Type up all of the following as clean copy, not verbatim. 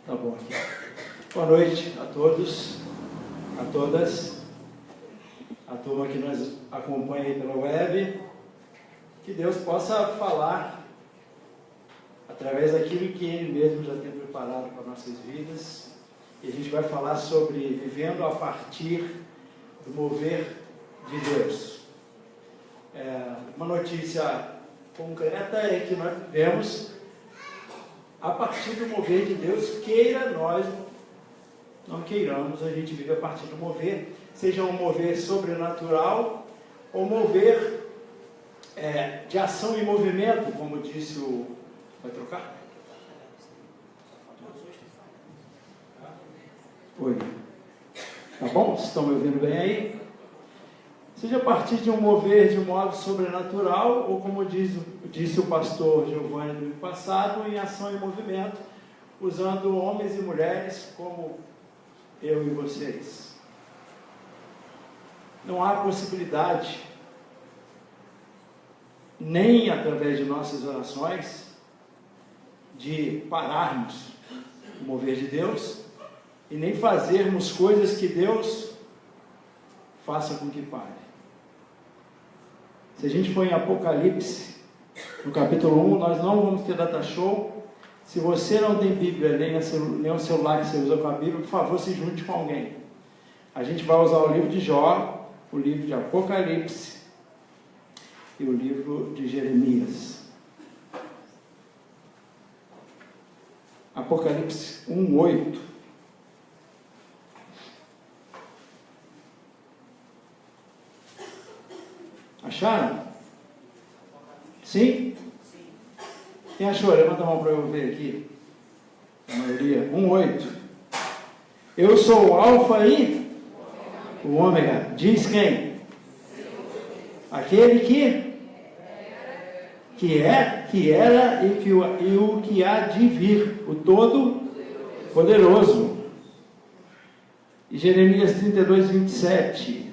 Tá bom aqui. Boa noite a todos, a todas, a turma que nos acompanha aí pela web. Que Deus possa falar através daquilo que Ele mesmo já tem preparado para nossas vidas. E a gente vai falar sobre vivendo a partir do mover de Deus. Uma notícia concreta é que nós vivemos a partir do mover de Deus, queira nós não queiramos, a gente vive a partir do mover, seja um mover sobrenatural ou mover de ação e movimento, como disse o... Vai trocar? Oi. Tá bom? Vocês estão me ouvindo bem aí? Seja a partir de um mover de modo sobrenatural, ou como disse o pastor Giovanni no ano passado, em ação e movimento, usando homens e mulheres como eu e vocês. Não há possibilidade, nem através de nossas orações, de pararmos o mover de Deus, e nem fazermos coisas que Deus faça com que pare. Se a gente for em Apocalipse, no capítulo 1, nós não vamos ter data show. Se você não tem Bíblia, nem o celular que você usa com a Bíblia, por favor, se junte com alguém. A gente vai usar o livro de Jó, o livro de Apocalipse e o livro de Jeremias. Apocalipse 1:8. Acharam? Sim? Quem achou? Levanta a mão para eu ver aqui. A maioria. 1:8. Eu sou o Alfa e o Ômega. Diz quem? Aquele que é, que era e o que há de vir. O Todo-Poderoso. E Jeremias 32:27.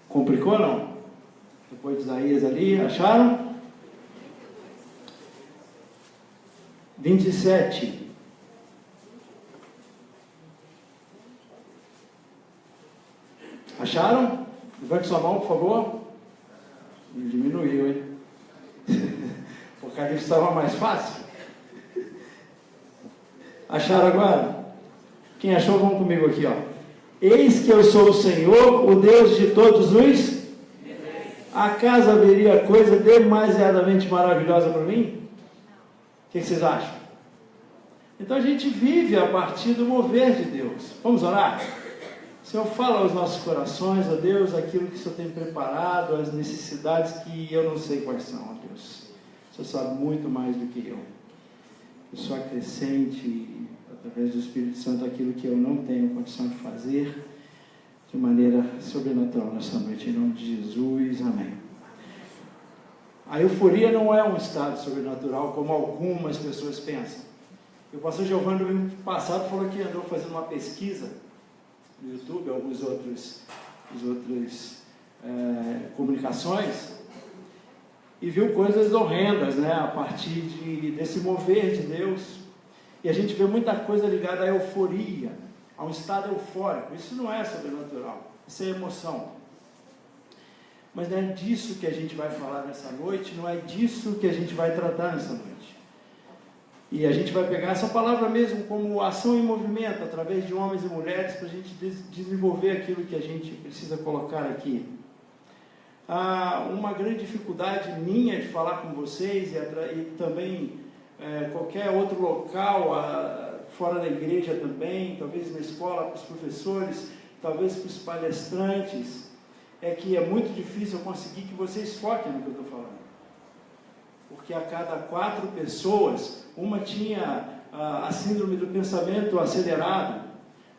Complicou ou não? Depois de Isaías ali, acharam? 27. Acharam? Levante sua mão, por favor. Diminuiu, hein? O Apocalipse estava mais fácil. Acharam agora? Quem achou, vão comigo aqui, ó. Eis que eu sou o Senhor, o Deus de todos os... Acaso haveria coisa demasiadamente maravilhosa para mim? O que vocês acham? Então a gente vive a partir do mover de Deus. Vamos orar? Senhor, fala aos nossos corações, ó Deus, aquilo que o Senhor tem preparado, as necessidades que eu não sei quais são, ó Deus. O Senhor sabe muito mais do que eu. Que o Senhor acrescente, através do Espírito Santo, aquilo que eu não tenho condição de fazer, de maneira sobrenatural nessa noite, em nome de Jesus, amém. A euforia não é um estado sobrenatural, como algumas pessoas pensam. O pastor Giovanni, no ano passado, falou que andou fazendo uma pesquisa no YouTube, algumas outras comunicações, e viu coisas horrendas, né, a partir desse mover de Deus. E a gente vê muita coisa ligada à euforia, a um estado eufórico. Isso não é sobrenatural, isso é emoção. Mas não é disso que a gente vai falar nessa noite, não é disso que a gente vai tratar nessa noite. E a gente vai pegar essa palavra mesmo como ação em movimento, através de homens e mulheres, para a gente desenvolver aquilo que a gente precisa colocar aqui. Uma grande dificuldade minha de falar com vocês e também qualquer outro local, fora da igreja também, talvez na escola, para os professores, talvez para os palestrantes, é que é muito difícil eu conseguir que vocês foquem no que eu estou falando. Porque a cada 4 pessoas, uma tinha a síndrome do pensamento acelerado.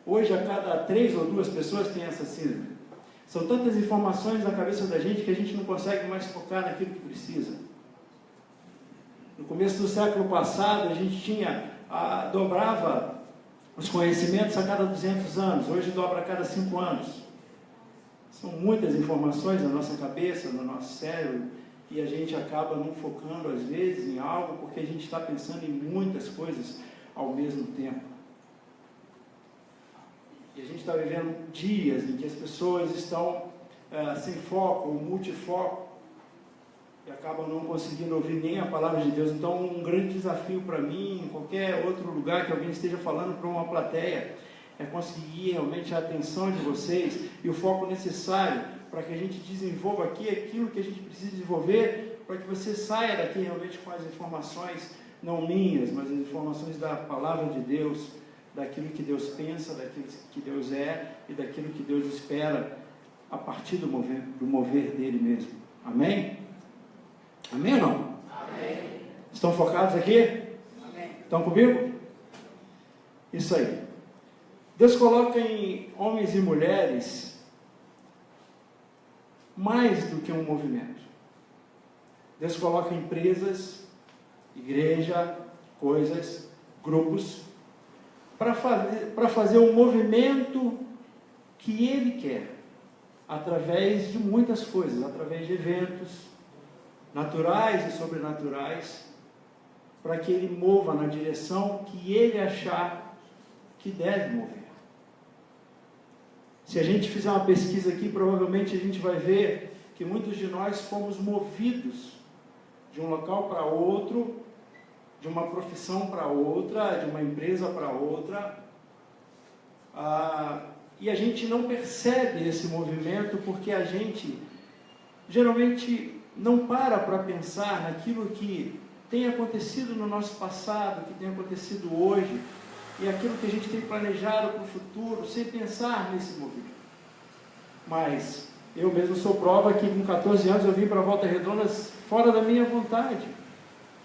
Hoje, a cada 3 ou 2 pessoas tem essa síndrome. São tantas informações na cabeça da gente que a gente não consegue mais focar naquilo que precisa. No começo do século passado, a gente dobrava os conhecimentos a cada 200 anos. Hoje dobra a cada 5 anos. São muitas informações na nossa cabeça, no nosso cérebro, e a gente acaba não focando às vezes em algo, porque a gente está pensando em muitas coisas ao mesmo tempo. E a gente está vivendo dias em que as pessoas estão sem foco, ou multifoco, e acabam não conseguindo ouvir nem a palavra de Deus. Então, um grande desafio para mim, em qualquer outro lugar que alguém esteja falando para uma plateia, é conseguir realmente a atenção de vocês e o foco necessário para que a gente desenvolva aqui aquilo que a gente precisa desenvolver, para que você saia daqui realmente com as informações, não minhas, mas as informações da palavra de Deus, daquilo que Deus pensa, daquilo que Deus é e daquilo que Deus espera a partir do mover dele mesmo. Amém? Amém ou não? Amém. Estão focados aqui? Amém. Estão comigo? Isso aí. Deus coloca em homens e mulheres mais do que um movimento. Deus coloca empresas, igreja, coisas, grupos, para fazer um movimento que Ele quer, através de muitas coisas, através de eventos naturais e sobrenaturais, para que Ele mova na direção que Ele achar que deve mover. Se a gente fizer uma pesquisa aqui, provavelmente a gente vai ver que muitos de nós fomos movidos de um local para outro, de uma profissão para outra, de uma empresa para outra, e a gente não percebe esse movimento porque a gente geralmente não para pensar naquilo que tem acontecido no nosso passado, que tem acontecido hoje, e aquilo que a gente tem planejado para o futuro, sem pensar nesse movimento. Mas eu mesmo sou prova que com 14 anos eu vim para Volta Redonda fora da minha vontade.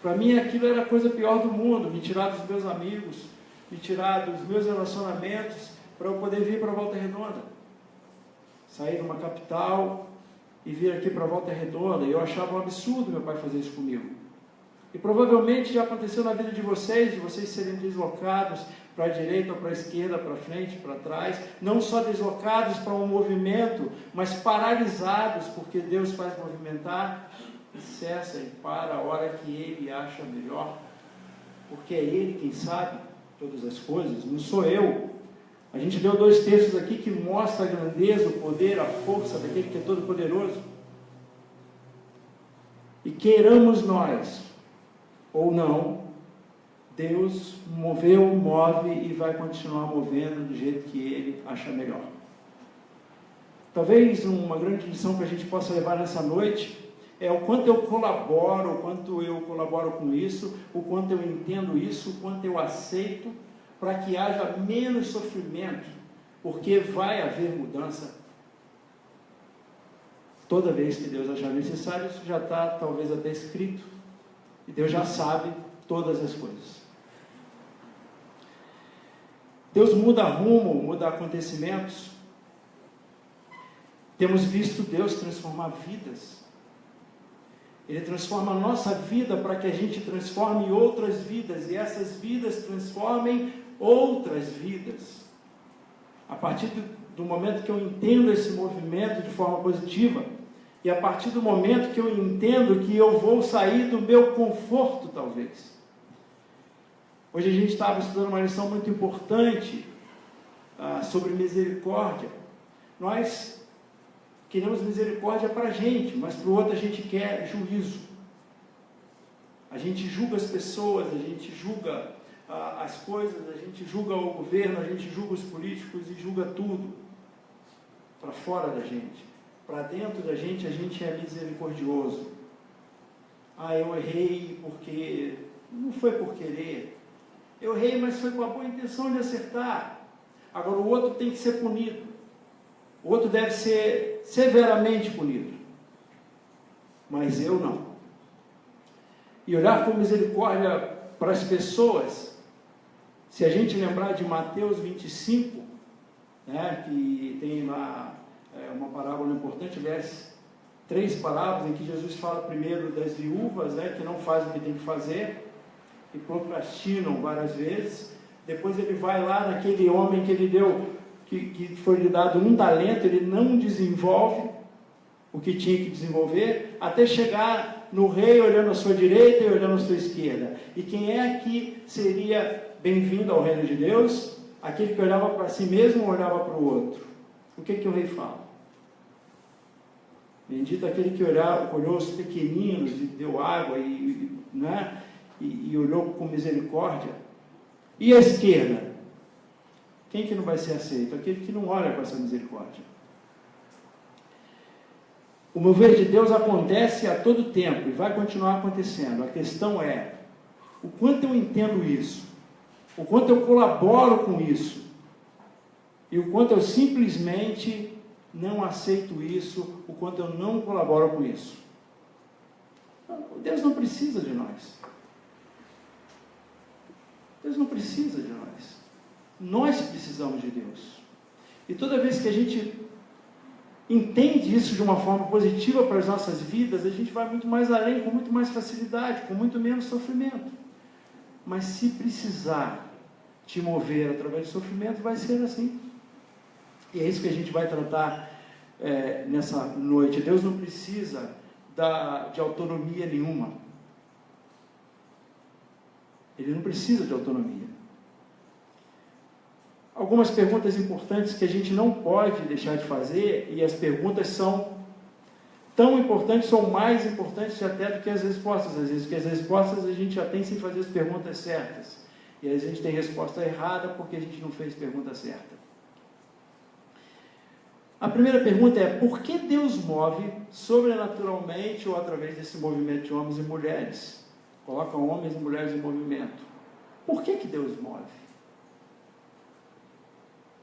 Para mim aquilo era a coisa pior do mundo, me tirar dos meus amigos, me tirar dos meus relacionamentos, para eu poder vir para Volta Redonda. Sair de uma capital e vir aqui para Volta Redonda, e eu achava um absurdo meu pai fazer isso comigo. E provavelmente já aconteceu na vida de vocês serem deslocados para a direita, para a esquerda, para frente, para trás, não só deslocados para um movimento, mas paralisados, porque Deus faz movimentar e cessa e para a hora que Ele acha melhor, porque é Ele quem sabe todas as coisas, não sou eu. A gente leu 2 textos aqui que mostram a grandeza, o poder, a força daquele que é todo poderoso. E queiramos nós ou não, Deus moveu, move e vai continuar movendo do jeito que Ele acha melhor. Talvez uma grande lição que a gente possa levar nessa noite é o quanto eu colaboro, o quanto eu colaboro com isso, o quanto eu entendo isso, o quanto eu aceito, para que haja menos sofrimento, porque vai haver mudança. Toda vez que Deus achar necessário, isso já está talvez até escrito, e Deus já sabe todas as coisas. Deus muda rumo, muda acontecimentos. Temos visto Deus transformar vidas. Ele transforma a nossa vida para que a gente transforme outras vidas, e essas vidas transformem outras vidas. A partir do momento que eu entendo esse movimento de forma positiva, e a partir do momento que eu entendo que eu vou sair do meu conforto, talvez. Hoje a gente estava estudando uma lição muito importante sobre misericórdia. Nós queremos misericórdia para a gente, mas para o outro a gente quer juízo. A gente julga as pessoas, a gente julga as coisas, a gente julga o governo, a gente julga os políticos e julga tudo para fora da gente. Para dentro da gente, a gente é misericordioso. Eu errei porque... Não foi por querer. Eu errei, mas foi com a boa intenção de acertar. Agora o outro tem que ser punido. O outro deve ser severamente punido. Mas eu não. E olhar com misericórdia para as pessoas, se a gente lembrar de Mateus 25, né, que tem lá uma parábola importante, aliás, 3 parábolas em que Jesus fala primeiro das viúvas, né, que não fazem o que tem que fazer e procrastinam várias vezes. Depois ele vai lá naquele homem que ele deu, que foi lhe dado 1 talento, ele não desenvolve o que tinha que desenvolver, até chegar no rei olhando à sua direita e olhando à sua esquerda. E quem é que seria bem-vindo ao reino de Deus? Aquele que olhava para si mesmo ou olhava para o outro? O que o rei fala? Bendito aquele que olhou os pequeninos e deu água né? e olhou com misericórdia. E a esquerda? Quem que não vai ser aceito? Aquele que não olha com essa misericórdia. O mover de Deus acontece a todo tempo e vai continuar acontecendo. A questão é, o quanto eu entendo isso? O quanto eu colaboro com isso? E o quanto eu simplesmente não aceito isso, o quanto eu não colaboro com isso? Deus não precisa de nós. Deus não precisa de nós. Nós precisamos de Deus. E toda vez que a gente entende isso de uma forma positiva para as nossas vidas, a gente vai muito mais além, com muito mais facilidade, com muito menos sofrimento. Mas se precisar te mover através do sofrimento, vai ser assim. E é isso que a gente vai tratar nessa noite. Deus não precisa de autonomia nenhuma. Ele não precisa de autonomia. Algumas perguntas importantes que a gente não pode deixar de fazer, e as perguntas são tão importantes, são mais importantes até do que as respostas, às vezes, porque as respostas a gente já tem sem fazer as perguntas certas, e às vezes a gente tem resposta errada porque a gente não fez pergunta certa. A primeira pergunta é, por que Deus move sobrenaturalmente ou através desse movimento de homens e mulheres? Coloca homens e mulheres em movimento. Por que Deus move?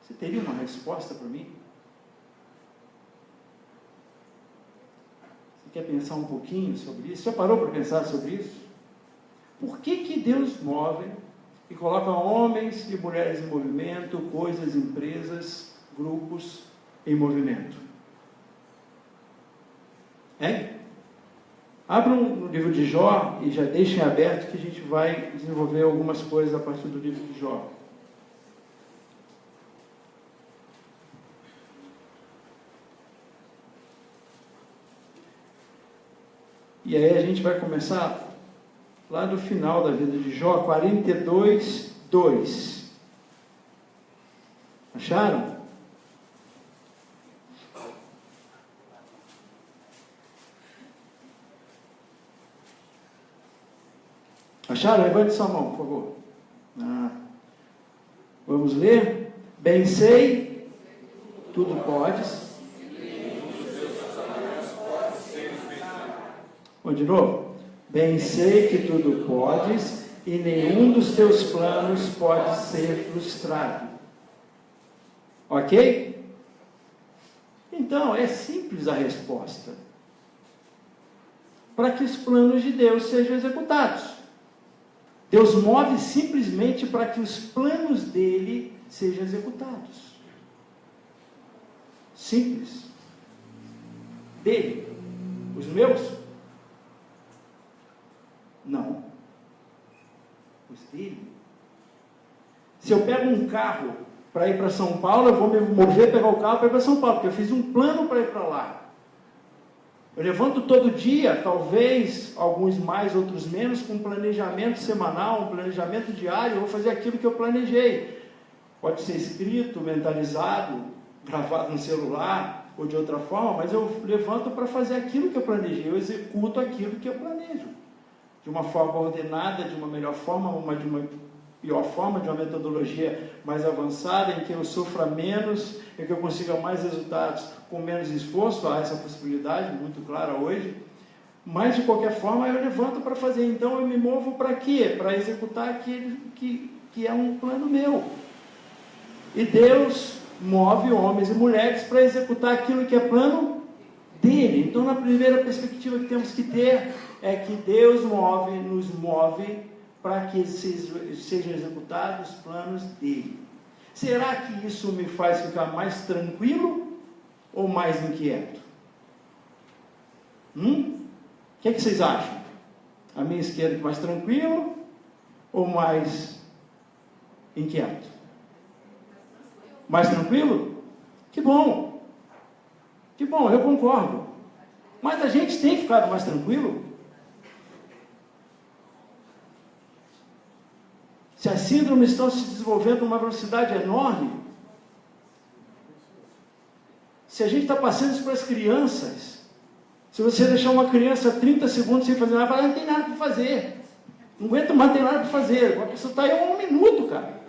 Você teria uma resposta para mim? Você quer pensar um pouquinho sobre isso? Já parou para pensar sobre isso? Por que Deus move e coloca homens e mulheres em movimento, coisas, empresas, grupos em movimento? Hein? Abram no livro de Jó e já deixem aberto que a gente vai desenvolver algumas coisas a partir do livro de Jó. E aí a gente vai começar lá do final da vida de Jó, 42, 2. Acharam? Acharam? Levante sua mão, por favor. Vamos ler? Bem sei, tudo podes. Vamos de novo? Bem sei que tudo podes e nenhum dos teus planos pode ser frustrado. Ok? Então, é simples a resposta. Para que os planos de Deus sejam executados. Deus move simplesmente para que os planos dele sejam executados. Simples. Dele. Os meus? Não. Os dele. Se eu pego um carro para ir para São Paulo, eu vou me mover, pegar o carro para ir para São Paulo, porque eu fiz um plano para ir para lá. Eu levanto todo dia, talvez, alguns mais, outros menos, com um planejamento semanal, um planejamento diário, eu vou fazer aquilo que eu planejei. Pode ser escrito, mentalizado, gravado no celular, ou de outra forma, mas eu levanto para fazer aquilo que eu planejei, eu executo aquilo que eu planejo. De uma forma ordenada, de uma melhor forma, de uma pior forma, de uma metodologia mais avançada, em que eu sofra menos, em que eu consiga mais resultados com menos esforço. Há essa possibilidade muito clara hoje, mas de qualquer forma eu levanto para fazer. Então eu me movo para quê? Para executar aquilo que é um plano meu. E Deus move homens e mulheres para executar aquilo que é plano dele. Então, na primeira perspectiva que temos que ter é que Deus nos move para que sejam executados os planos dele. Será que isso me faz ficar mais tranquilo ou mais inquieto? O que vocês acham? A minha esquerda mais tranquilo ou mais inquieto? Mais tranquilo? Que bom! Que bom, eu concordo. Mas a gente tem ficado mais tranquilo? Se as síndromes estão se desenvolvendo numa velocidade enorme, se a gente está passando isso para as crianças, se você deixar uma criança 30 segundos sem fazer nada, ela fala, não tem nada para fazer. Não aguento mais, não tem nada para fazer. A pessoa está aí 1 minuto, cara.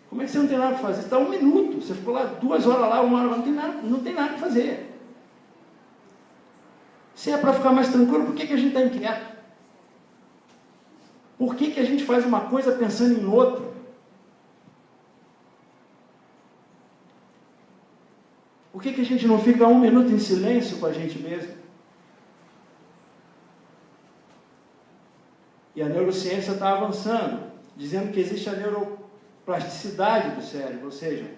Como é que você não tem nada para fazer? Você está 1 minuto. Você ficou lá 2 horas lá, 1 hora lá, não tem nada para fazer. Se é para ficar mais tranquilo, por que a gente está inquieto? Por que a gente faz uma coisa pensando em outra? Por que a gente não fica 1 minuto em silêncio com a gente mesmo? E a neurociência está avançando, dizendo que existe a neuroplasticidade do cérebro, ou seja,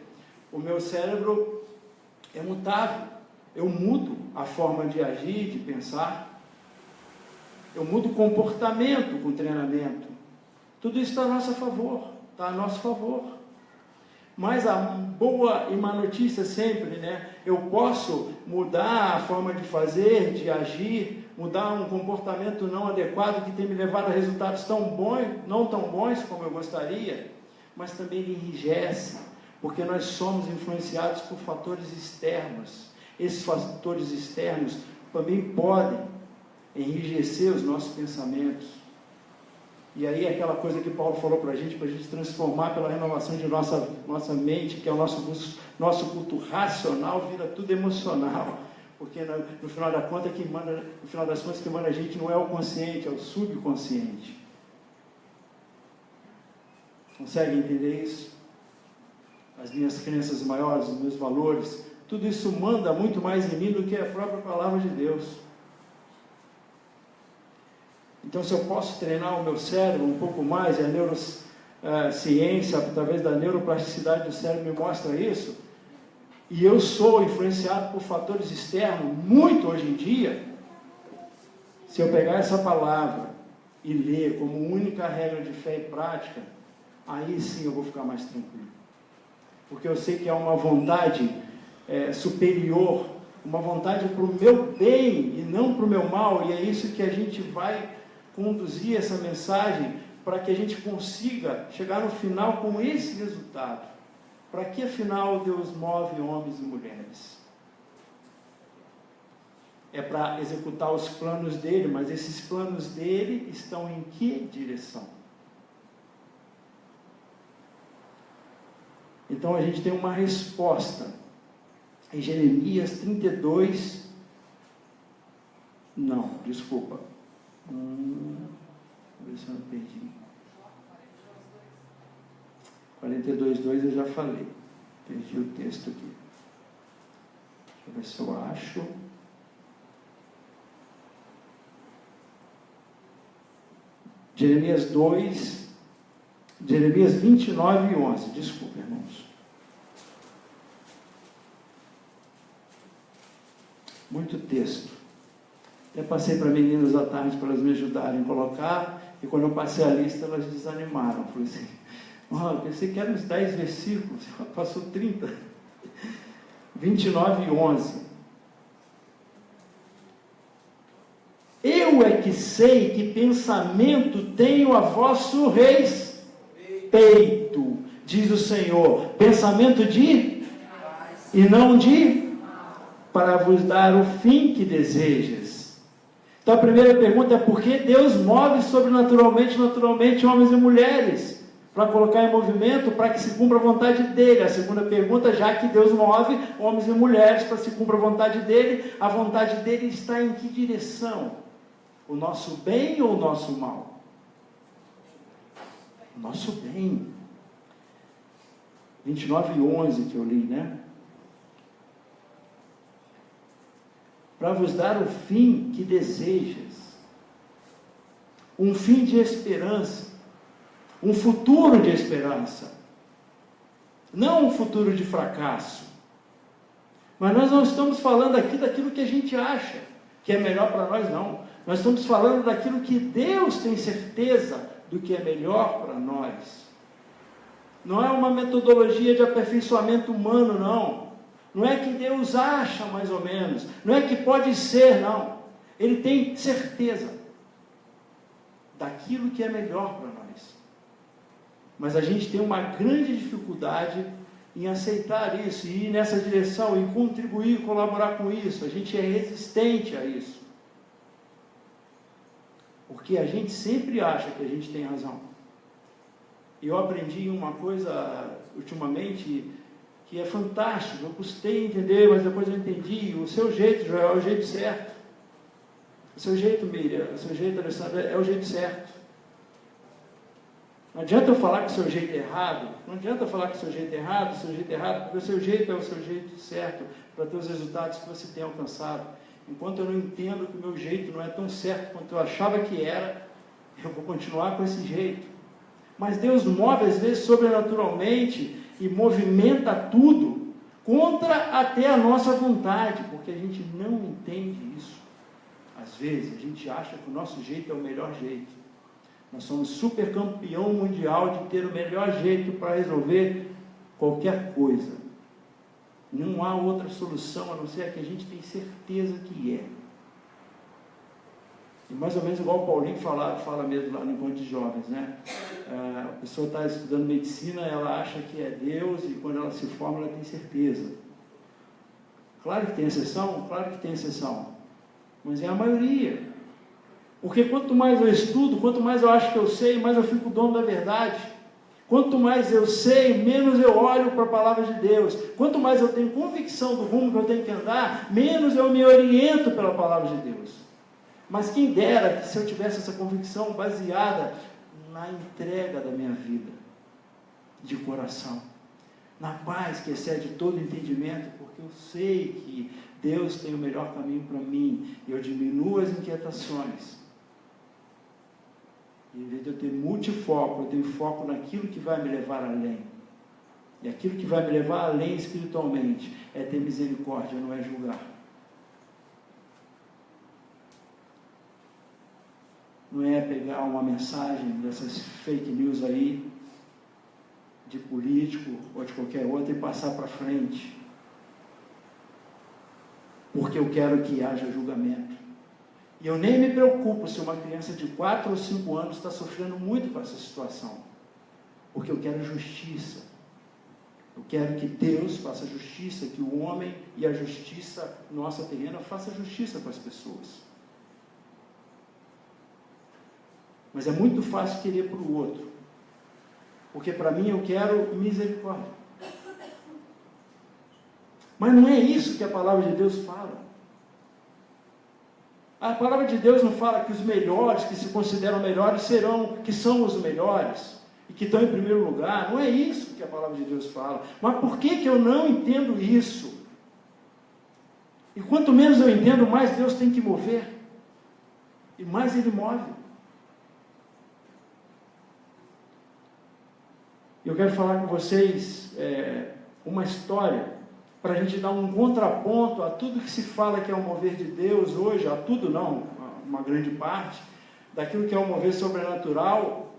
o meu cérebro é mutável, eu mudo a forma de agir, de pensar, eu mudo o comportamento com treinamento. Tudo isso está a nosso favor, está a nosso favor. Mas a boa e má notícia sempre, né? Eu posso mudar a forma de fazer, de agir, mudar um comportamento não adequado que tem me levado a resultados tão bons, não tão bons como eu gostaria, mas também ele enrijece, porque nós somos influenciados por fatores externos. Esses fatores externos também podem enrijecer os nossos pensamentos. E aí aquela coisa que Paulo falou para a gente transformar pela renovação de nossa mente, que é o nosso culto racional, vira tudo emocional. Porque no final das contas, quem manda a gente não é o consciente, é o subconsciente. Consegue entender isso? As minhas crenças maiores, os meus valores, tudo isso manda muito mais em mim do que a própria palavra de Deus. Então, se eu posso treinar o meu cérebro um pouco mais, e a neurociência, através da neuroplasticidade do cérebro, me mostra isso, e eu sou influenciado por fatores externos, muito hoje em dia, se eu pegar essa palavra e ler como única regra de fé e prática, aí sim eu vou ficar mais tranquilo. Porque eu sei que é uma vontade superior, uma vontade para o meu bem e não para o meu mal, e é isso que a gente vai conduzir essa mensagem para que a gente consiga chegar no final com esse resultado. Para que afinal Deus move homens e mulheres? É para executar os planos dele, mas esses planos dele estão em que direção? Então a gente tem uma resposta em Jeremias 32, não, desculpa, vou ver se eu não perdi. 42:2 eu já falei. Perdi o texto aqui. Deixa eu ver se eu acho. Jeremias 29:11. Desculpa, irmãos. Muito texto. Até passei para meninas à tarde para elas me ajudarem a colocar, e quando eu passei a lista, elas desanimaram. Eu falei assim, eu pensei que eram uns 10 versículos, passou 30. 29:11. Eu é que sei que pensamento tenho a vosso respeito, diz o Senhor, pensamento de e não de, para vos dar o fim que desejas. Então a primeira pergunta é por que Deus move sobrenaturalmente, naturalmente, homens e mulheres? Para colocar em movimento, para que se cumpra a vontade dele. A segunda pergunta, já que Deus move homens e mulheres para que se cumpra a vontade dele, a vontade dele está em que direção? O nosso bem ou o nosso mal? O nosso bem. 29:11 que eu li, né? Para vos dar o fim que desejas. Um fim de esperança. Um futuro de esperança. Não um futuro de fracasso. Mas nós não estamos falando aqui daquilo que a gente acha que é melhor para nós, não. Nós estamos falando daquilo que Deus tem certeza do que é melhor para nós. Não é uma metodologia de aperfeiçoamento humano, não. Não é que Deus acha mais ou menos. Não é que pode ser, não. Ele tem certeza daquilo que é melhor para nós. Mas a gente tem uma grande dificuldade em aceitar isso, e ir nessa direção, e contribuir, colaborar com isso. A gente é resistente a isso. Porque a gente sempre acha que a gente tem razão. E eu aprendi uma coisa ultimamente que é fantástico. Eu custei entender, mas depois eu entendi. O seu jeito, Joel, é o jeito certo. O seu jeito, Miriam, o seu jeito, Alessandra, é o jeito certo. Não adianta eu falar que o seu jeito é errado. Não adianta eu falar que o seu jeito é errado, porque o seu jeito é o seu jeito certo para ter os resultados que você tem alcançado. Enquanto eu não entendo que o meu jeito não é tão certo quanto eu achava que era, eu vou continuar com esse jeito. Mas Deus move às vezes sobrenaturalmente e movimenta tudo contra até a nossa vontade, porque a gente não entende isso. Às vezes a gente acha que o nosso jeito é o melhor jeito. Nós somos super campeão mundial de ter o melhor jeito para resolver qualquer coisa. Não há outra solução a não ser a que a gente tem certeza que é. E mais ou menos igual o Paulinho fala mesmo lá no encontro de jovens, né? A pessoa está estudando medicina, ela acha que é Deus, e quando ela se forma ela tem certeza. Claro que tem exceção, mas é a maioria. Porque quanto mais eu estudo, quanto mais eu acho que eu sei, mais eu fico dono da verdade. Quanto mais eu sei, menos eu olho para a palavra de Deus. Quanto mais eu tenho convicção do rumo que eu tenho que andar, menos eu me oriento pela palavra de Deus. Mas quem dera que se eu tivesse essa convicção baseada na entrega da minha vida, de coração, na paz que excede todo entendimento, porque eu sei que Deus tem o melhor caminho para mim, eu diminuo as inquietações. Em vez de eu ter multifoco, eu tenho foco naquilo que vai me levar além. E aquilo que vai me levar além espiritualmente é ter misericórdia, não é julgar. Não é pegar uma mensagem dessas fake news aí, de político ou de qualquer outro, e passar para frente. Porque eu quero que haja julgamento. E eu nem me preocupo se uma criança de 4 ou 5 anos está sofrendo muito com essa situação. Porque eu quero justiça. Eu quero que Deus faça justiça, que o homem e a justiça nossa terrena faça justiça com as pessoas. Mas é muito fácil querer para o outro. Porque para mim eu quero misericórdia. Mas não é isso que a palavra de Deus fala. A palavra de Deus não fala que os melhores, que se consideram melhores, que são os melhores, e que estão em primeiro lugar. Não é isso que a palavra de Deus fala. Mas por que eu não entendo isso? E quanto menos eu entendo, mais Deus tem que mover. E mais Ele move. Eu quero falar com vocês uma história, para a gente dar um contraponto a tudo que se fala que é o mover de Deus hoje, a tudo não, uma grande parte, daquilo que é o mover sobrenatural,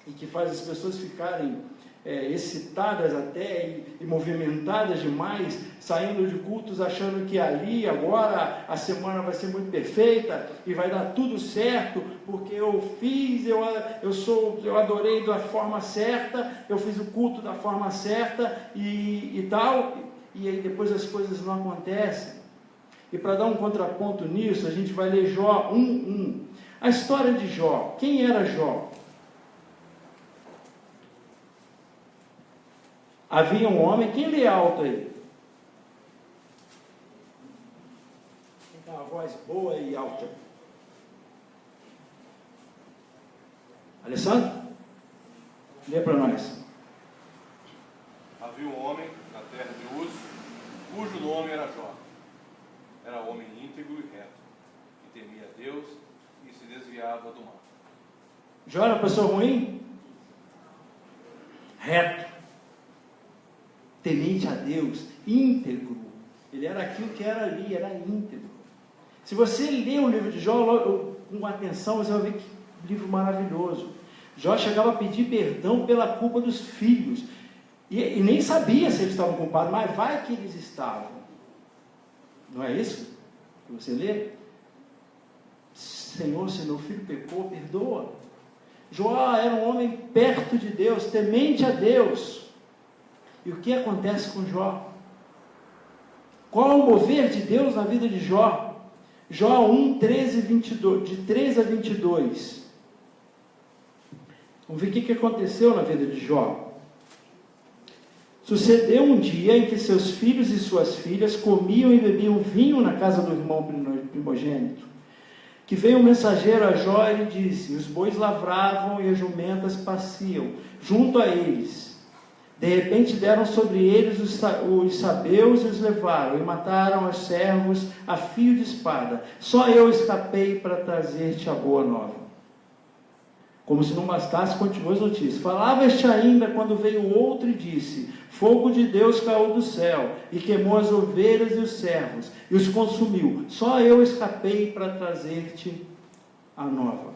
e que faz as pessoas ficarem excitadas até e movimentadas demais, saindo de cultos achando que ali, agora, a semana vai ser muito perfeita, e vai dar tudo certo, porque eu fiz, eu adorei da forma certa, eu fiz o culto da forma certa, e tal, e aí depois as coisas não acontecem. E para dar um contraponto nisso, a gente vai ler Jó 1:1. A história de Jó. Quem era Jó? Havia um homem, quem lê alto aí? Quem tem uma voz boa e alta? Alessandro? Lê para nós. Havia um homem na terra de Uz, cujo nome era Jó. Era homem íntegro e reto, que temia a Deus e se desviava do mal. Jó era uma pessoa ruim? Reto, temente a Deus, íntegro. Ele era aquilo que era ali, era íntegro. Se você ler o livro de Jó com atenção, você vai ver que livro maravilhoso. Jó chegava a pedir perdão pela culpa dos filhos, e nem sabia se eles estavam culpados, mas vai que eles estavam. Não é isso que você lê? Senhor, se meu filho pecou, perdoa. Jó era um homem perto de Deus, temente a Deus. E o que acontece com Jó? Qual é o mover de Deus na vida de Jó? Jó 1, 13 e 22, de 13 a 22. Vamos ver o que aconteceu na vida de Jó. Sucedeu um dia em que seus filhos e suas filhas comiam e bebiam vinho na casa do irmão primogênito. Que veio um mensageiro a Jó e lhe disse: os bois lavravam e as jumentas paciam junto a eles. De repente deram sobre eles os sabeus e os levaram, e mataram os servos a fio de espada. Só eu escapei para trazer-te a boa nova. Como se não bastasse, continuou as notícias. Falava este ainda quando veio outro e disse: fogo de Deus caiu do céu e queimou as ovelhas e os servos e os consumiu. Só eu escapei para trazer-te a nova.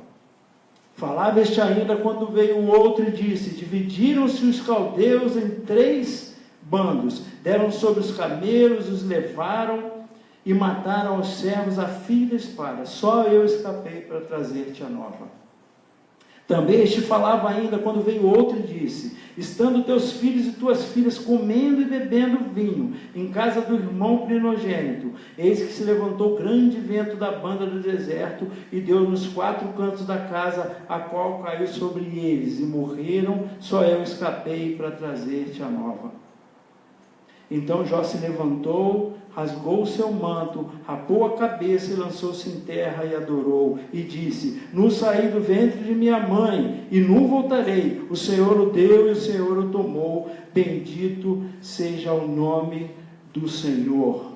Falava este ainda quando veio o outro e disse: dividiram-se os caldeus em 3 bandos, deram sobre os camelos, os levaram e mataram os servos a fio da espada. Só eu escapei para trazer-te a nova. Também este falava ainda quando veio outro e disse: estando teus filhos e tuas filhas comendo e bebendo vinho em casa do irmão primogênito, eis que se levantou grande vento da banda do deserto e deu nos 4 cantos da casa, a qual caiu sobre eles, e morreram. Só eu escapei para trazer-te a nova. Então Jó se levantou, rasgou o seu manto, rapou a cabeça e lançou-se em terra e adorou, e disse: nu saí do ventre de minha mãe, e nu voltarei. O Senhor o deu e o Senhor o tomou. Bendito seja o nome do Senhor.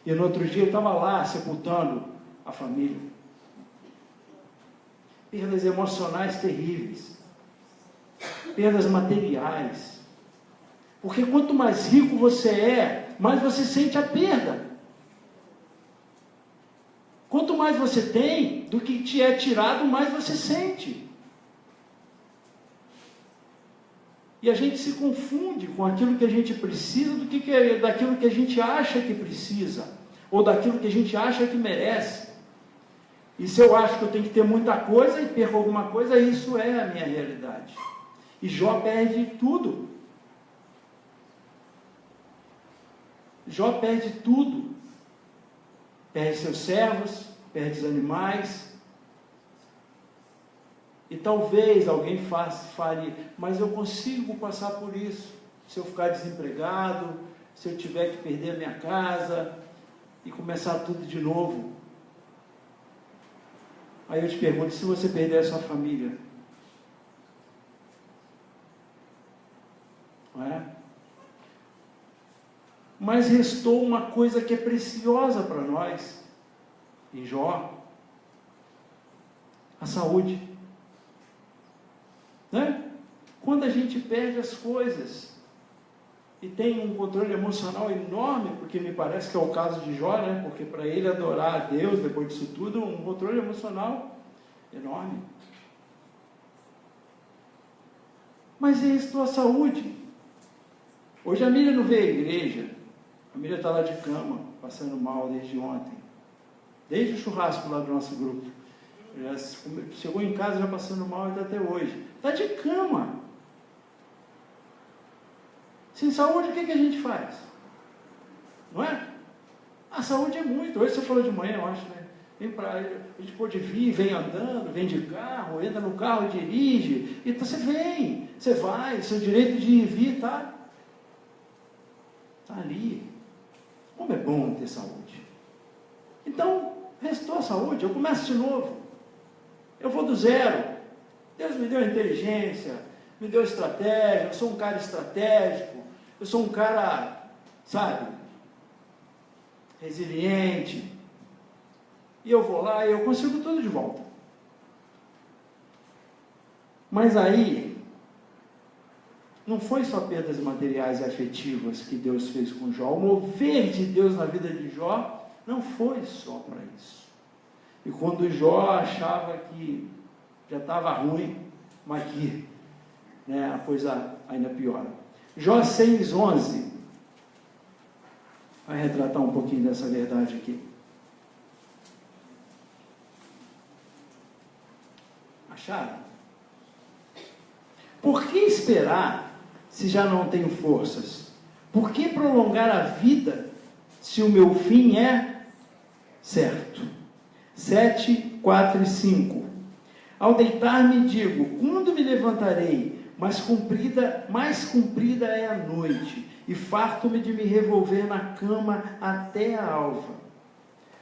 E no outro dia eu estava lá sepultando a família. Perdas emocionais terríveis, perdas materiais. Porque quanto mais rico você é, mais você sente a perda. Quanto mais você tem do que te é tirado, mais você sente. E a gente se confunde com aquilo que a gente precisa daquilo que a gente acha que precisa, ou daquilo que a gente acha que merece. E se eu acho que eu tenho que ter muita coisa e perco alguma coisa, isso é a minha realidade. E Jó perde tudo. Jó perde tudo. Perde seus servos, perde os animais. E talvez alguém fale: mas eu consigo passar por isso. Se eu ficar desempregado, se eu tiver que perder a minha casa e começar tudo de novo. Aí eu te pergunto: se você perder a sua família? Não é? Mas restou uma coisa que é preciosa para nós, em Jó: a saúde. Né? Quando a gente perde as coisas e tem um controle emocional enorme, porque me parece que é o caso de Jó, né? Porque para ele adorar a Deus, depois disso tudo, um controle emocional enorme. Mas restou a saúde. Hoje a Miriam não veio à igreja. A Miriam está lá de cama, passando mal desde ontem. Desde o churrasco lá do nosso grupo. Já chegou em casa já passando mal e está até hoje. Está de cama. Sem saúde, o que a gente faz? Não é? A saúde é muito. Hoje você falou de manhã, eu acho, né? A gente pode vir, vem andando, vem de carro, entra no carro e dirige. Então você vem, você vai, seu direito de ir e vir está ali. Como é bom ter saúde. Então, restou a saúde, eu começo de novo. Eu vou do zero. Deus me deu inteligência, me deu estratégia, eu sou um cara estratégico, eu sou um cara, sabe, resiliente. E eu vou lá e eu consigo tudo de volta. Mas aí, não foi só perdas materiais e afetivas que Deus fez com Jó. O mover de Deus na vida de Jó não foi só para isso. E quando Jó achava que já estava ruim, mas que a coisa ainda piora. Jó 6:11 vai retratar um pouquinho dessa verdade aqui. Acharam? Por que esperar se já não tenho forças? Por que prolongar a vida se o meu fim é certo? 7, 4 e 5. Ao deitar-me digo, quando me levantarei? Mais comprida é a noite, e farto-me de me revolver na cama até a alva.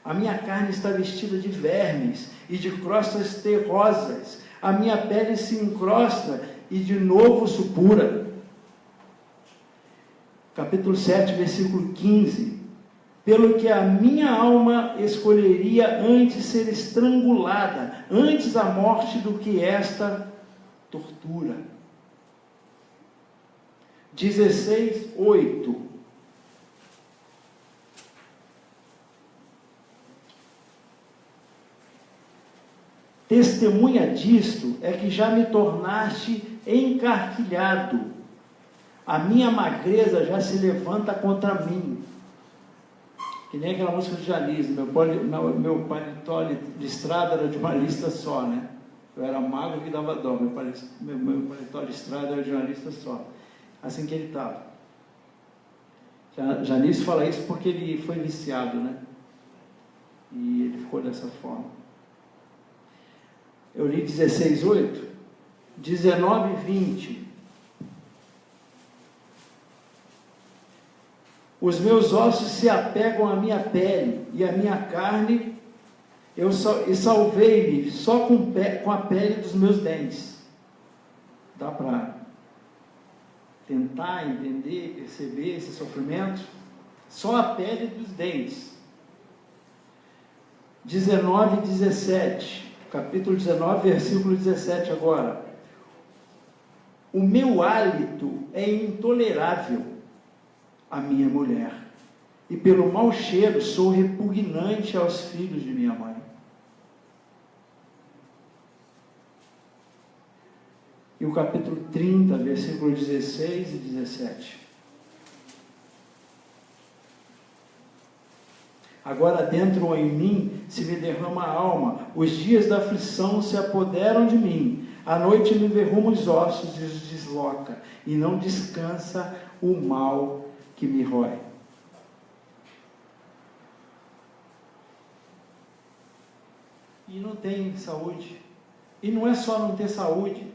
A minha carne está vestida de vermes e de crostas terrosas. A minha pele se encrosta e de novo supura. Capítulo 7, versículo 15. Pelo que a minha alma escolheria antes ser estrangulada, antes a morte do que esta tortura. 16, 8. Testemunha disto é que já me tornaste encarquilhado. A minha magreza já se levanta contra mim. Que nem aquela música do Janis, meu paletó de estrada era de uma lista só, né? Eu era magro que dava dó, meu paletó de estrada era de uma lista só. Assim que ele estava. Janis fala isso porque ele foi viciado, né? E ele ficou dessa forma. Eu li 16, 8, 19, 20. Os meus ossos se apegam à minha pele e à minha carne, e salvei-me só com a pele dos meus dentes. Dá para tentar entender, perceber esse sofrimento? Só a pele dos dentes. 19 e 17, capítulo 19, versículo 17 agora. O meu hálito é intolerável a minha mulher, e pelo mau cheiro sou repugnante aos filhos de minha mãe. E o capítulo 30, versículo 16 e 17. Agora dentro em mim se me derrama a alma, os dias da aflição se apoderam de mim, a noite me verruma os ossos e os desloca, e não descansa o mal que me rói. E não tem saúde. E não é só não ter saúde,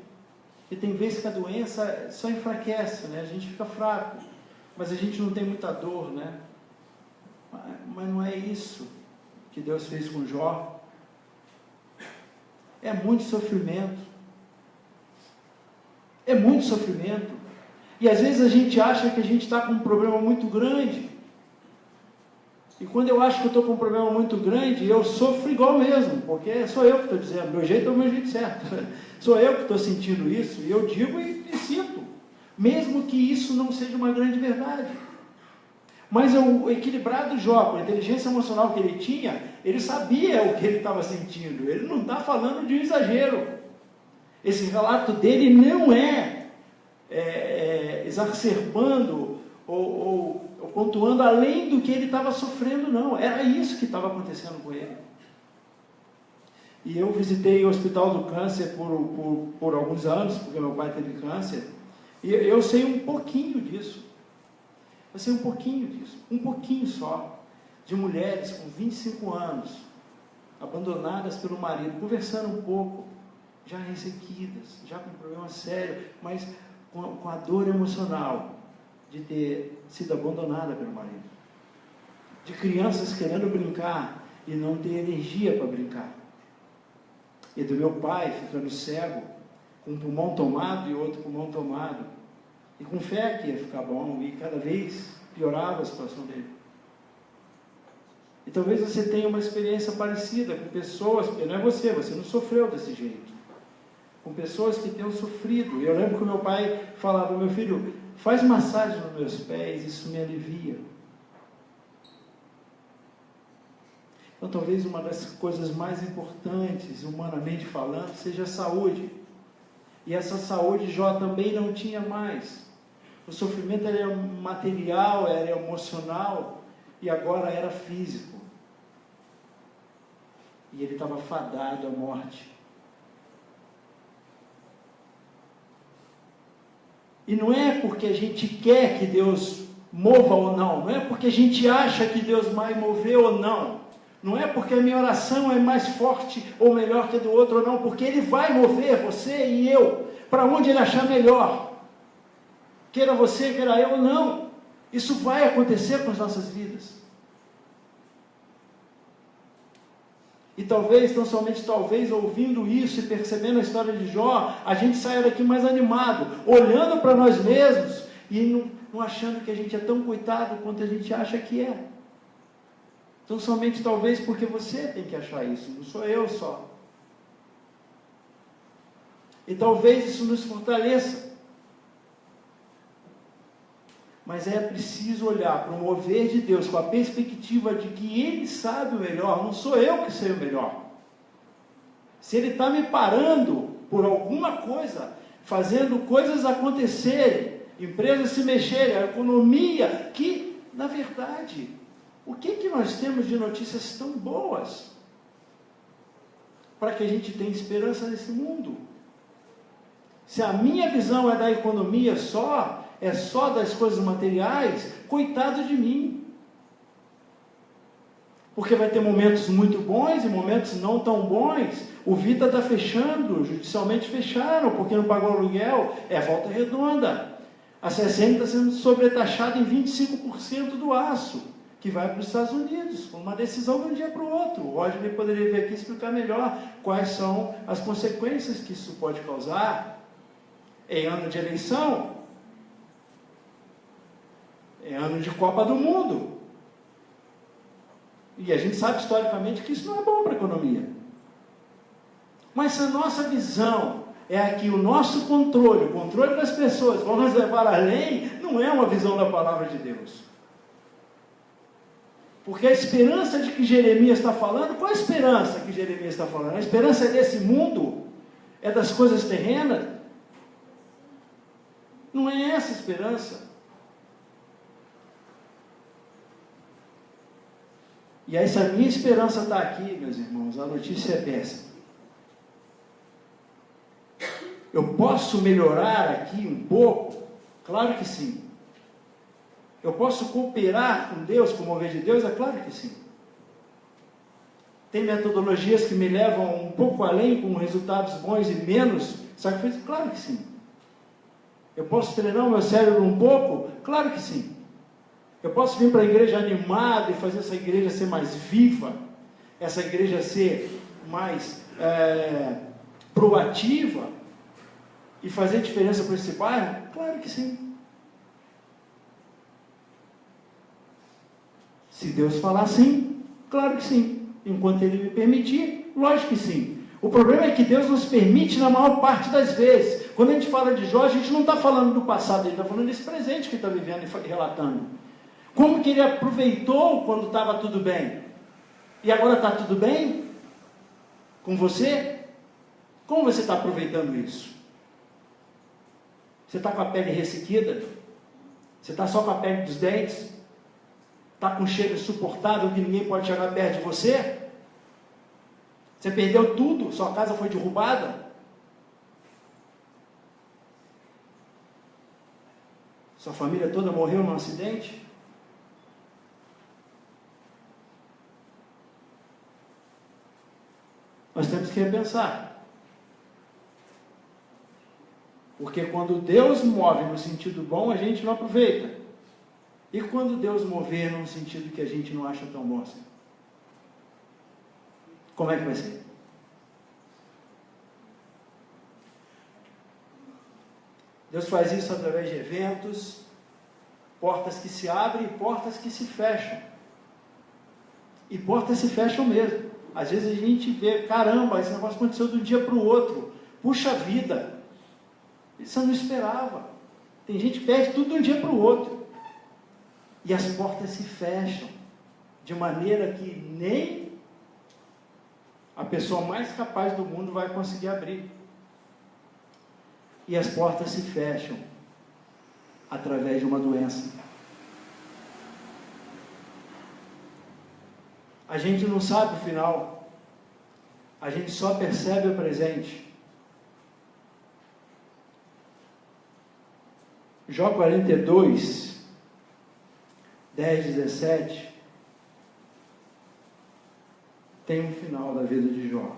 porque tem vezes que a doença só enfraquece, né? A gente fica fraco, mas a gente não tem muita dor, né? Mas não é isso que Deus fez com Jó. É muito sofrimento. É muito sofrimento. E às vezes a gente acha que a gente está com um problema muito grande. E quando eu acho que eu estou com um problema muito grande, eu sofro igual mesmo, porque sou eu que estou dizendo, meu jeito é o meu jeito certo. Sou eu que estou sentindo isso, e eu digo e sinto. Mesmo que isso não seja uma grande verdade. Mas o equilibrado Jó, com a inteligência emocional que ele tinha, ele sabia o que ele estava sentindo. Ele não está falando de um exagero. Esse relato dele não é exacerbando ou pontuando além do que ele estava sofrendo, não. Era isso que estava acontecendo com ele. E eu visitei o Hospital do Câncer por alguns anos, porque meu pai teve câncer, e eu sei um pouquinho disso. Eu sei um pouquinho disso, um pouquinho só, de mulheres com 25 anos, abandonadas pelo marido, conversando um pouco, já ressequidas, já com um problema sério, mas com a dor emocional de ter sido abandonada pelo marido. De crianças querendo brincar e não ter energia para brincar. E do meu pai ficando cego, com um pulmão tomado e outro pulmão tomado. E com fé que ia ficar bom, e cada vez piorava a situação dele. E talvez você tenha uma experiência parecida com pessoas, porque não é você não sofreu desse jeito. Com pessoas que tenham sofrido. Eu lembro que meu pai falava, meu filho, faz massagem nos meus pés, isso me alivia. Então talvez uma das coisas mais importantes, humanamente falando, seja a saúde. E essa saúde Jó também não tinha mais. O sofrimento era material, era emocional, e agora era físico. E ele estava fadado à morte. E não é porque a gente quer que Deus mova ou não, não é porque a gente acha que Deus vai mover ou não, não é porque a minha oração é mais forte ou melhor que a do outro ou não, porque Ele vai mover você e eu para onde Ele achar melhor, queira você, queira eu ou não. Isso vai acontecer com as nossas vidas. E talvez, tão somente talvez, ouvindo isso e percebendo a história de Jó, a gente saia daqui mais animado, olhando para nós mesmos e não achando que a gente é tão coitado quanto a gente acha que é. Tão somente talvez porque você tem que achar isso, não sou eu só. E talvez isso nos fortaleça. Mas é preciso olhar para o mover de Deus com a perspectiva de que Ele sabe o melhor, não sou eu que sei o melhor. Se Ele está me parando por alguma coisa, fazendo coisas acontecerem, empresas se mexerem, a economia, que, na verdade, o que nós temos de notícias tão boas para que a gente tenha esperança nesse mundo? Se a minha visão é da economia só, é só das coisas materiais, coitado de mim. Porque vai ter momentos muito bons e momentos não tão bons. O Vita está fechando, judicialmente fecharam, porque não pagou aluguel, é Volta Redonda. A CSN está sendo sobretaxada em 25% do aço, que vai para os Estados Unidos, uma decisão de um dia para o outro. O Rodney poderia vir aqui explicar melhor quais são as consequências que isso pode causar em ano de eleição, em ano de Copa do Mundo. E a gente sabe historicamente que isso não é bom para a economia. Mas se a nossa visão é que o nosso controle, o controle das pessoas, vão nos levar além, não é uma visão da palavra de Deus. Porque a esperança de que Jeremias está falando, qual a esperança que Jeremias está falando? A esperança é desse mundo? É das coisas terrenas? Não é essa a esperança. E aí, se a minha esperança está aqui, meus irmãos, a notícia é péssima. Eu posso melhorar aqui um pouco? Claro que sim. Eu posso cooperar com Deus, com o mover de Deus? É claro que sim. Tem metodologias que me levam um pouco além, com resultados bons e menos sacrifício? Claro que sim. Eu posso treinar o meu cérebro um pouco? Claro que sim. Eu posso vir para a igreja animado e fazer essa igreja ser mais viva, essa igreja ser mais proativa e fazer diferença para esse bairro? Claro que sim. Se Deus falar sim, claro que sim. Enquanto Ele me permitir, lógico que sim. O problema é que Deus nos permite na maior parte das vezes. Quando a gente fala de Jó, a gente não está falando do passado, a gente está falando desse presente que está vivendo e relatando. Como que ele aproveitou quando estava tudo bem? E agora está tudo bem? Com você? Como você está aproveitando isso? Você está com a pele ressequida? Você está só com a pele dos dentes? Está com um cheiro insuportável que ninguém pode chegar perto de você? Você perdeu tudo? Sua casa foi derrubada? Sua família toda morreu num acidente? Nós temos que repensar. Porque quando Deus move no sentido bom, a gente não aproveita. E quando Deus mover num sentido que a gente não acha tão bom assim? Como é que vai ser? Deus faz isso através de eventos, portas que se abrem e portas que se fecham. E portas se fecham mesmo. Às vezes a gente vê, caramba, esse negócio aconteceu de um dia para o outro. Puxa vida, isso eu não esperava. Tem gente que perde tudo de um dia para o outro. E as portas se fecham de maneira que nem a pessoa mais capaz do mundo vai conseguir abrir. E as portas se fecham através de uma doença. A gente não sabe o final. A gente só percebe o presente. Jó 42, 10, 17, tem um final da vida de Jó.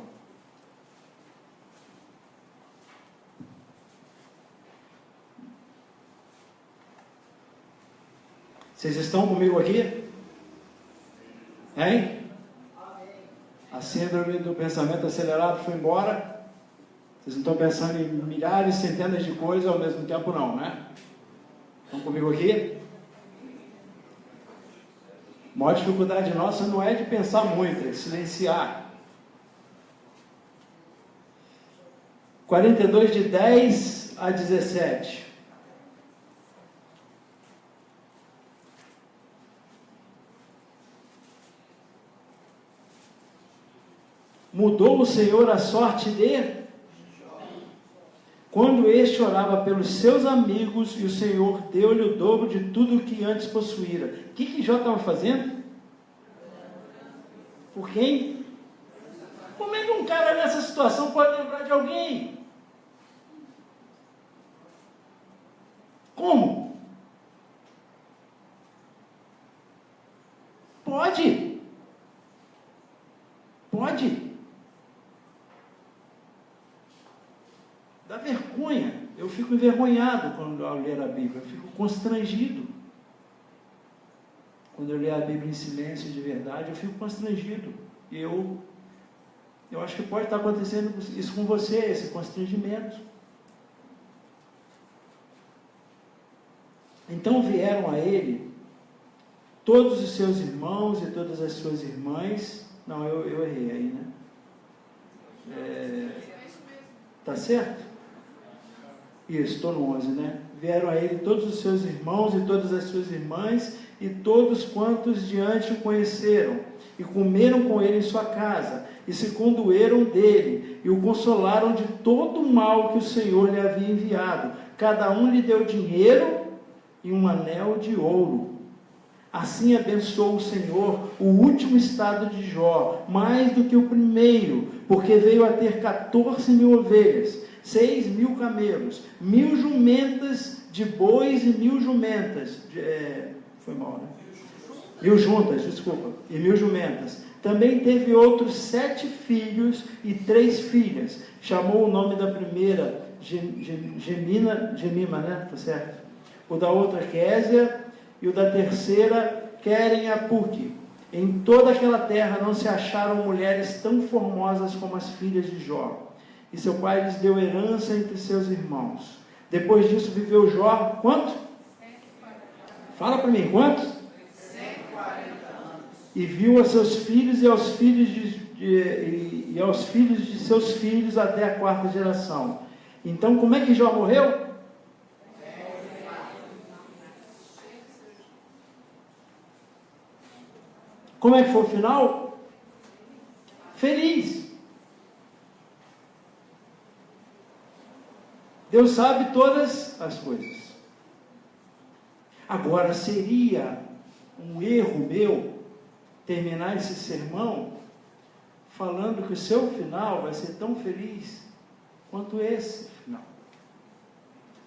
Vocês estão comigo aqui? Hein? A síndrome do pensamento acelerado foi embora? Vocês não estão pensando em milhares, centenas de coisas ao mesmo tempo não, né? Estão comigo aqui? A maior dificuldade nossa não é de pensar muito, é de silenciar. 42 de 10 a 17. Mudou o Senhor a sorte de... Quando este orava pelos seus amigos, e o Senhor deu-lhe o dobro de tudo o que antes possuíra. O que Jó estava fazendo? Por quem? Como é que um cara nessa situação pode lembrar de alguém? Como? Pode. Pode. Dá vergonha. Eu fico envergonhado quando eu ler a Bíblia. Eu fico constrangido. Quando eu ler a Bíblia em silêncio de verdade, eu fico constrangido. E eu acho que pode estar acontecendo isso com você, esse constrangimento. Então vieram a ele todos os seus irmãos e todas as suas irmãs. Não, eu errei aí, né? Tá certo? Isso, estou no 11, né? Vieram a ele todos os seus irmãos e todas as suas irmãs, e todos quantos diante o conheceram, e comeram com ele em sua casa, e se condoeram dele, e o consolaram de todo o mal que o Senhor lhe havia enviado. Cada um lhe deu dinheiro e um anel de ouro. Assim abençoou o Senhor o último estado de Jó, mais do que o primeiro, porque veio a ter 14.000 ovelhas, 6.000 camelos, 1.000 jumentas de bois e 1.000 jumentas, foi mal, né? 1.000 juntas, desculpa, e 1.000 jumentas. Também teve outros 7 filhos e 3 filhas. Chamou o nome da primeira Gemima, né? Tá certo? O da outra Késia, e o da terceira Queren-Apuque. Em toda aquela terra não se acharam mulheres tão formosas como as filhas de Jó. E seu pai lhes deu herança entre seus irmãos. Depois disso viveu Jó, quanto? 140. Fala para mim, quanto? 140 anos. E viu a seus filhos e aos filhos aos filhos de seus filhos até a 4ª geração. Então, como é que Jó morreu? Como é que foi o final? Feliz. Deus sabe todas as coisas. Agora, seria um erro meu terminar esse sermão falando que o seu final vai ser tão feliz quanto esse final.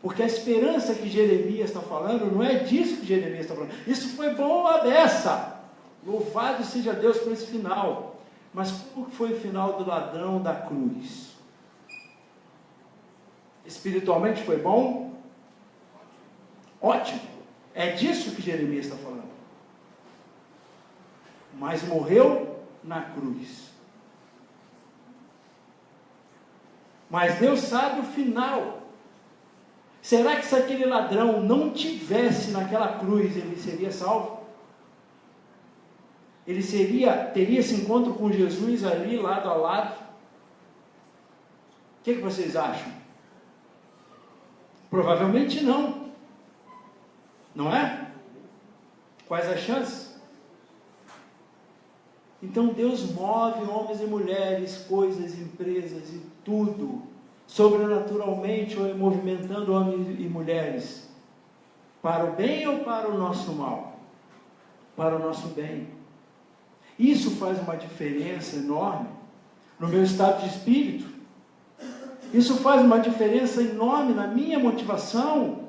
Porque a esperança que Jeremias está falando não é disso que Jeremias está falando. Isso foi bom a beça. Louvado seja Deus por esse final. Mas como foi o final do ladrão da cruz? Espiritualmente foi bom? Ótimo. É disso que Jeremias está falando. Mas morreu na cruz. Mas Deus sabe o final. Será que se aquele ladrão não tivesse naquela cruz, ele seria salvo? Ele teria esse encontro com Jesus ali, lado a lado? O que vocês acham? Provavelmente não. Não é? Quais as chances? Então Deus move homens e mulheres, coisas, empresas e tudo, sobrenaturalmente, movimentando homens e mulheres, para o bem ou para o nosso mal? Para o nosso bem. Isso faz uma diferença enorme no meu estado de espírito. Isso faz uma diferença enorme na minha motivação.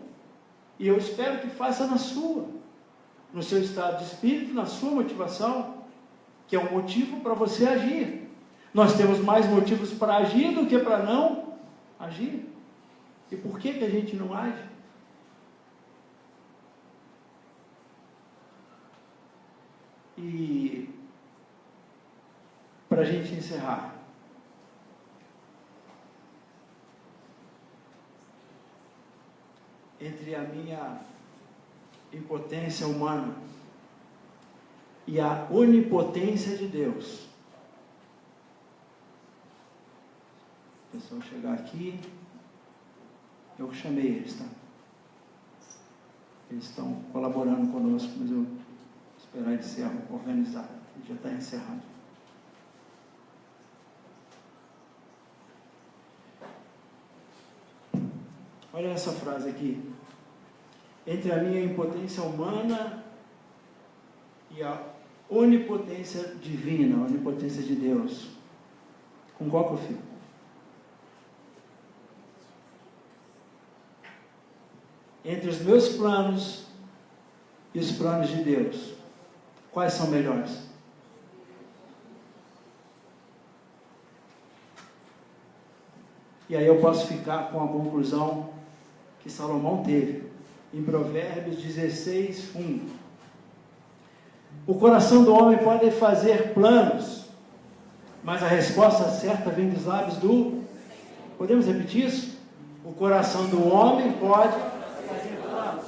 E eu espero que faça na sua, no seu estado de espírito, na sua motivação, que é um motivo para você agir. Nós temos mais motivos para agir do que para não agir. E por que a gente não age? E para a gente encerrar, entre a minha impotência humana e a onipotência de Deus, o pessoal chegar aqui, eu chamei eles, tá? Eles estão colaborando conosco, mas eu esperar ele ser organizado. Ele já está encerrado. Olha essa frase aqui. Entre a minha impotência humana e a onipotência divina, a onipotência de Deus, com qual que eu fico? Entre os meus planos e os planos de Deus, quais são melhores? E aí eu posso ficar com a conclusão que Salomão teve em Provérbios 16, 1. O coração do homem pode fazer planos, mas a resposta certa vem dos lábios do... Podemos repetir isso? O coração do homem pode fazer planos,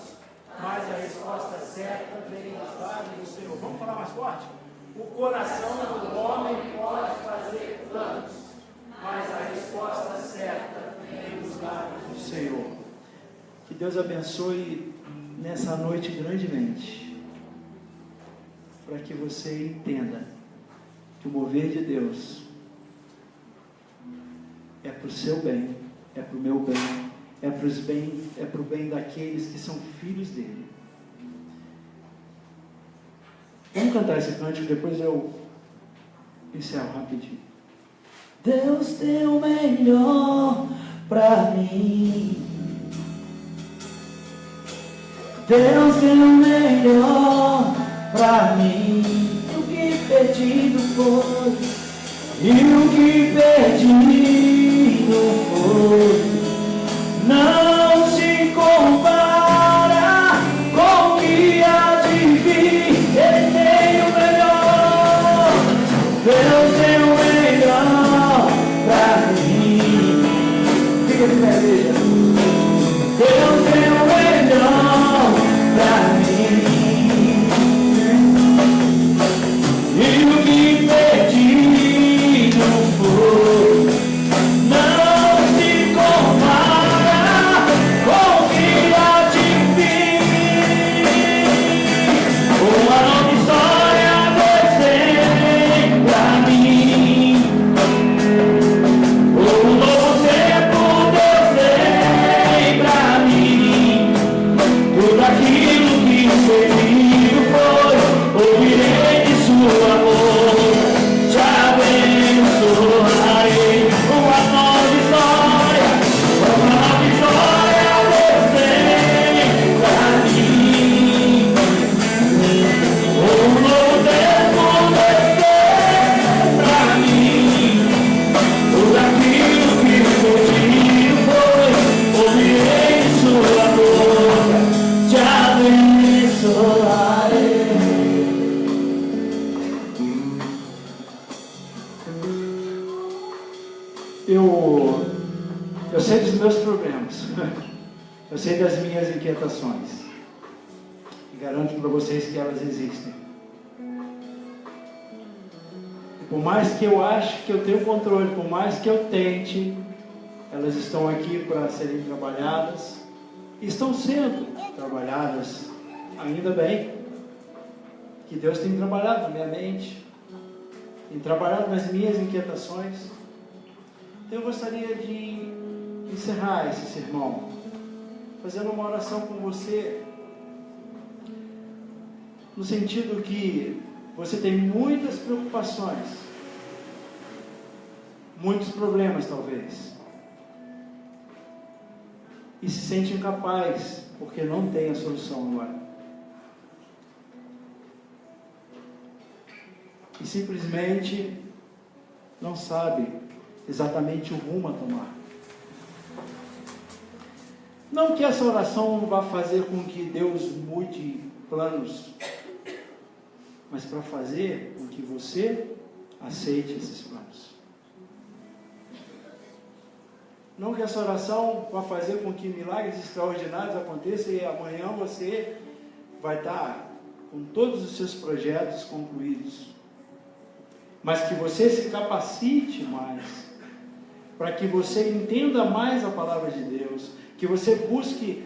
mas a resposta certa vem dos lábios do Senhor. Vamos falar mais forte? O coração do homem pode fazer planos, mas a resposta certa vem dos lábios do Senhor. Que Deus abençoe nessa noite grandemente, para que você entenda que o mover de Deus é para o seu bem, é para o meu bem, é para o bem daqueles que são filhos dele. Vamos cantar esse cântico, depois eu encerro rapidinho. Deus tem o melhor para mim. Deus tem o melhor para mim. E o que perdido foi, e o que perdido foi, não se compara com o que há de vir. Ele tem o melhor. Deus tem o melhor para mim. Fica de pé, veja. Deus tem o melhor para mim. E o que perdido foi, não se compara com o que há de vir. Uma nova história Deus tem pra mim. Um novo tempo Deus tem pra mim. Tudo aquilo que perdido foi, ouvirei de sua boca, te abençoarei. Uma nova história Deus tem pra mim. Um novo tempo Deus tem pra mim. Tudo aquilo que perdido foi, ouvirei de sua boca, te abençoarei. Eu sei dos meus problemas, eu sei das minhas inquietações, e garanto para vocês que elas existem. E por mais que eu ache que eu tenho controle, por mais que eu tente, elas estão aqui para serem trabalhadas, e estão sendo trabalhadas, ainda bem, que Deus tem trabalhado na minha mente, tem trabalhado nas minhas inquietações. Então eu gostaria de encerrar esse sermão fazendo uma oração com você, no sentido que você tem muitas preocupações, muitos problemas talvez, e se sente incapaz porque não tem a solução agora. E simplesmente não sabe exatamente o rumo a tomar. Não que essa oração vá fazer com que Deus mude planos, mas para fazer com que você aceite esses planos. Não que essa oração vá fazer com que milagres extraordinários aconteçam e amanhã você vai estar com todos os seus projetos concluídos, mas que você se capacite mais, para que você entenda mais a palavra de Deus, que você busque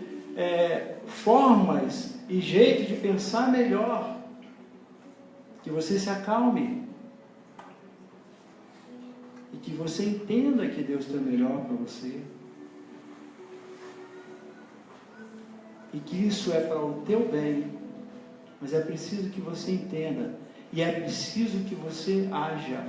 formas e jeito de pensar melhor, que você se acalme e que você entenda que Deus tem o melhor para você e que isso é para o teu bem, mas é preciso que você entenda e é preciso que você haja.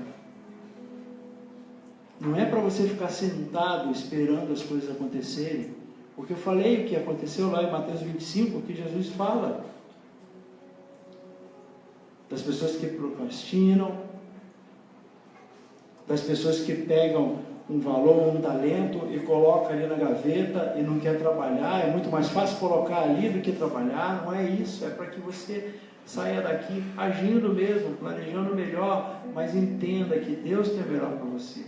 Não é para você ficar sentado esperando as coisas acontecerem, porque eu falei o que aconteceu lá em Mateus 25, que Jesus fala das pessoas que procrastinam, das pessoas que pegam um valor, um talento e colocam ali na gaveta e não quer trabalhar. É muito mais fácil colocar ali do que trabalhar. Não é isso, é para que você saia daqui agindo mesmo, planejando melhor, mas entenda que Deus tem o melhor para você.